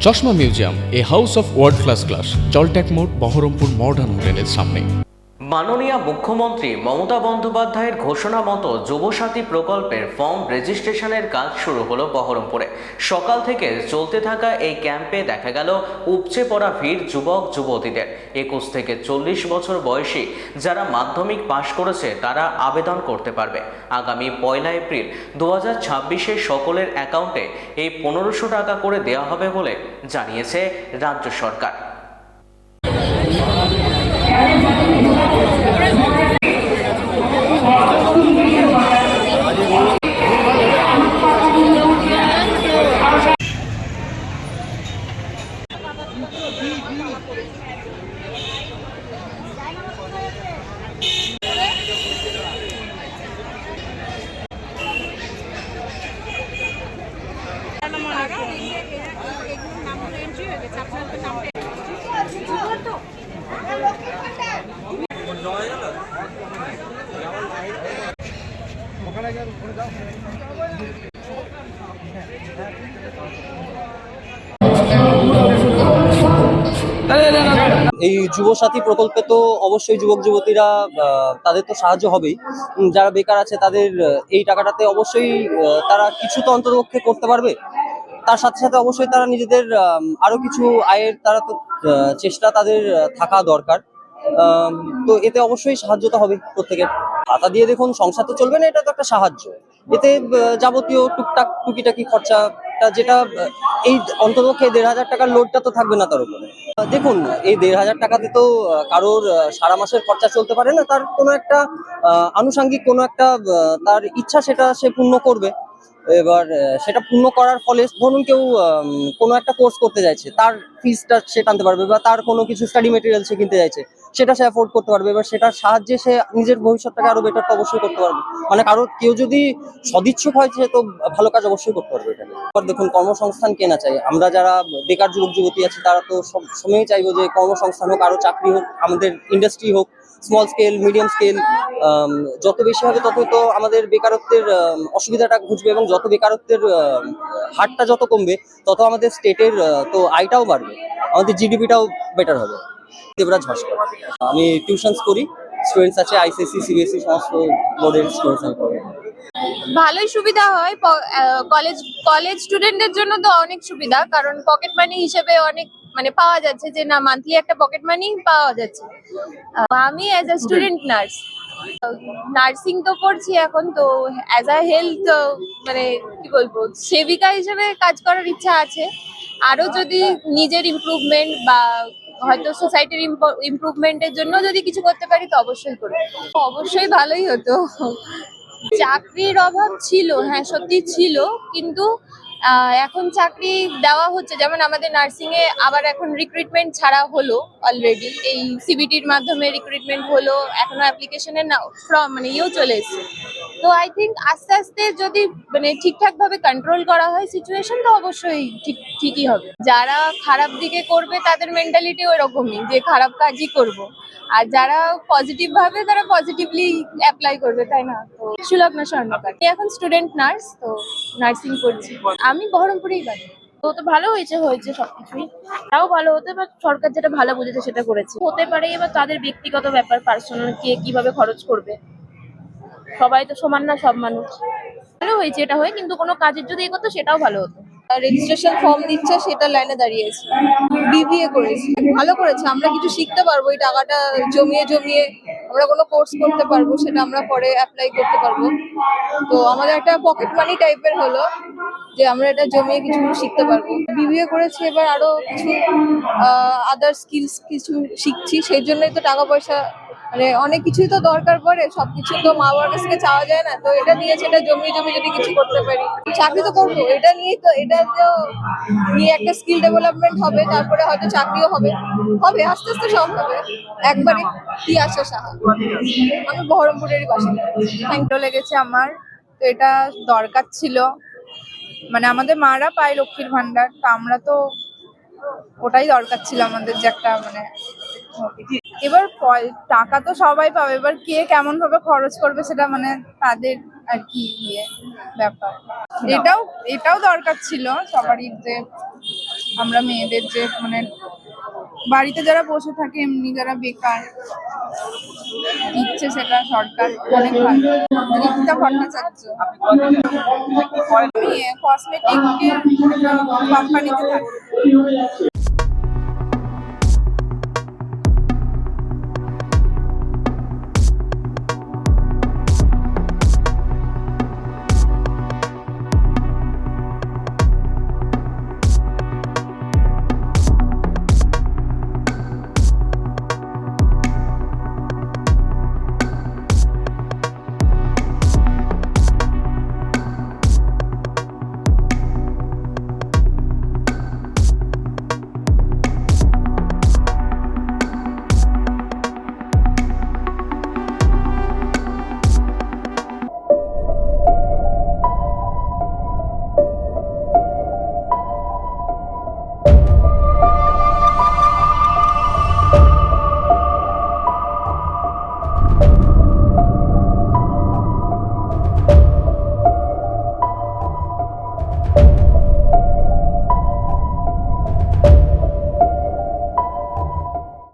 চশমা museum, a house of world class, জলট্যাক মোড়, বহরমপুর মডার্ন হোটেলের সামনে। মাননীয় মুখ্যমন্ত্রী মমতা বন্দ্যোপাধ্যায়ের ঘোষণা মতো যুবসাথী প্রকল্পের ফর্ম রেজিস্ট্রেশনের কাজ শুরু হলো বহরমপুরে। সকাল থেকে চলতে থাকা এই ক্যাম্পে দেখা গেল উপচে পড়া ভিড় যুবক যুবতীদের। 21 থেকে 40 বছর বয়সী যারা মাধ্যমিক পাশ করেছে তারা আবেদন করতে পারবে। আগামী 1 এপ্রিল 2026-এ সকলের অ্যাকাউন্টে এই 1500 টাকা করে দেওয়া হবে বলে জানিয়েছে রাজ্য সরকার। এই যুবসাথী প্রকল্পে তো অবশ্যই যুবক যুবতীরা তাদের তো সাহায্য হবেই। যারা বেকার আছে তাদের এই টাকাটাতে অবশ্যই তারা কিছু তো অন্ততপক্ষে করতে পারবে। তার সাথে সাথে অবশ্যই তারা নিজেদের আরো কিছু আয়ের তারা তো চেষ্টা তাদের থাকা দরকার। তো এতে অবশ্যই সাহায্য তো হবে প্রত্যেকের। ভাতা দিয়ে দেখুন সংসার তো চলবে না, এটা তো একটা সাহায্য। এতে যাবতীয় টুকটাক টুকিটাকি খরচাটা যেটা এই অন্ততপক্ষে 1500 টাকার লোডটা তো থাকবে না তার উপরে। দেখুন এই 1500 টাকাতে তো কারোর সারা মাসের খরচা চলতে পারে না, তার কোনো একটা আনুষঙ্গিক কোনো একটা তার ইচ্ছা সেটা সে পূর্ণ করবে। এবার সেটা পূর্ণ করার ফলে ধরুন কেউ কোনো একটা কোর্স করতে চাইছে, তার ফিজটা সে টানতে পারবে, বা তার কোনো কিছু স্টাডি মেটেরিয়াল সে কিনতে চাইছে সেটা সে অ্যাফোর্ড করতে পারবে। এবার সেটার সাহায্যে সে নিজের ভবিষ্যৎটাকে আরো বেটার তো অবশ্যই করতে পারবে। মানে কেউ যদি সদিচ্ছুক হয় সে তো ভালো কাজ অবশ্যই করতে পারবে এটা নিয়ে। দেখুন কর্মসংস্থান কে না চাই, আমরা যারা বেকার যুবক যুবতী আছি তারা তো সব সময়ই চাইবো যে কর্মসংস্থান হোক, আরো চাকরি হোক, আমাদের ইন্ডাস্ট্রি হোক, স্মল স্কেল মিডিয়াম স্কেল। যত বেশি হবে ততই তো আমাদের বেকারত্বের অসুবিধাটা ঘুচবে, এবং যত বেকারত্বের হারটা যত কমবে তত আমাদের স্টেটের তো আয়টাও বাড়বে, আমাদের জিডিপিটাও বেটার হবে। দেবরাজ ভাস্কর, আমি টিউশনস করি, স্টুডেন্টস আছে আইসিএসসি সিবিএসসি সমস্ত বোর্ডের স্টুডেন্টস আমি পড়াই। ভালোই সুবিধা হয়। কলেজ স্টুডেন্টদের জন্য তো অনেক সুবিধা, কারণ পকেট মানি হিসেবে অনেক মানে পাওয়া যাচ্ছে, যে না মান্থলি একটা পকেট মানি পাওয়া যাচ্ছে। আমি অ্যাজ আ স্টুডেন্ট নার্সিং তো করছি এখন, তো অ্যাজ আ হেলথ মানে কি বলবো সেবিকা হিসেবে কাজ করার ইচ্ছা আছে। আরো যদি নিজের ইমপ্রুভমেন্ট বা হয়তো সোসাইটির ইমপ্রুভমেন্টের জন্য যদি কিছু করতে পারি তো অবশ্যই করবো। অবশ্যই ভালোই হতো। চাকরির অভাব ছিল, হ্যাঁ সত্যি ছিল, কিন্তু এখন চাকরি দেওয়া হচ্ছে। যেমন আমাদের নার্সিং এ আবার এখন রিক্রুটমেন্ট ছাড়া হলো অলরেডি, এই সিবিটির মাধ্যমে রিক্রুটমেন্ট হলো, এখনো অ্যাপ্লিকেশনের না ফর্ম মানে ইয়েও চলে এসেছে। তো আই থিঙ্ক আস্তে আস্তে যদি মানে ঠিকঠাক ভাবে কন্ট্রোল করা হয় সিচুয়েশন, তো অবশ্যই ঠিকই হবে। যারা খারাপ দিকে করবে তাদের মেন্টালিটি ওইরকমই, যে খারাপ কাজই করব, আর যারা পজিটিভ ভাবে তারা পজিটিভলি অ্যাপ্লাই করবে, তাই না? তো সুলগ্না স্বর্ণকার, এখন স্টুডেন্ট নার্স, তো নার্সিং করছি। আমি বহরমপুরেই বাড়ি। তো ভালো হয়েছে সবকিছুই, তাও ভালো হতে, বা সরকার যেটা ভালো বুঝেছে সেটা করেছে। হতে পারে এবার তাদের ব্যক্তিগত ব্যাপার, পার্সোনাল কে কিভাবে খরচ করবে, সবাই তো সমান না, সব মানুষ। ভালো হয়েছে এটা হয়ে, কিন্তু কোনো কাজের যদি এগোতো সেটাও ভালো হতো। রেজিস্ট্রেশন ফর্ম দিচ্ছে সেটা লাইনে দাঁড়িয়েছি। বিবিএ করেছি, ভালো করেছে। আমরা কিছু শিখতে পারবো, এই টাকাটা জমিয়ে জমিয়ে আমরা কোনো কোর্স করতে পারবো, সেটা আমরা পরে অ্যাপ্লাই করতে পারবো। তো আমাদের একটা পকেট মানি টাইপের হলো, যে আমরা এটা জমিয়ে কিছু শিখতে পারবো। বিবিএ করেছি, এবার আরো কিছু আদার স্কিলস কিছু শিখছি, সেই জন্যই তো টাকা পয়সা মানে অনেক কিছুই তো দরকার পড়ে, সবকিছু তো মা বাবার কাছ থেকে চাওয়া যায় না। তো এটা নিয়ে সেটা জমিয়ে জমিয়ে যদি কিছু করতে পারি, চাকরি তো করবো। এটা নিয়েই তো, এটা তো নিয়ে একটা স্কিল ডেভেলপমেন্ট হবে, তারপরে হয়তো চাকরিও হবে আস্তে আস্তে সব হবে একবারে। কি আশা সাহা, আমি বহরমপুরেরই বাসিন্দা। ভালো লেগেছে আমার, তো এটা দরকার ছিল। মানে আমাদের মারা পায় লক্ষ্মীর ভান্ডার, তো আমরা তো ওটাই দরকার ছিল আমাদের, যে একটা মানে এবার টাকা তো সবাই পাবে, এবার কে কেমন ভাবে খরচ করবে সেটা মানে তাদের আর কি ব্যাপার। এটাও দরকার ছিল সবারই, যে আমরা মেয়েদের যে মানে বাড়িতে যারা বসে থাকে এমনি যারা বেকার দিচ্ছে সেটা সরকার অনেক ভালো। রিক্তা ভট্টাচার্য, আমি কসমেটিক কোম্পানিতে থাকি।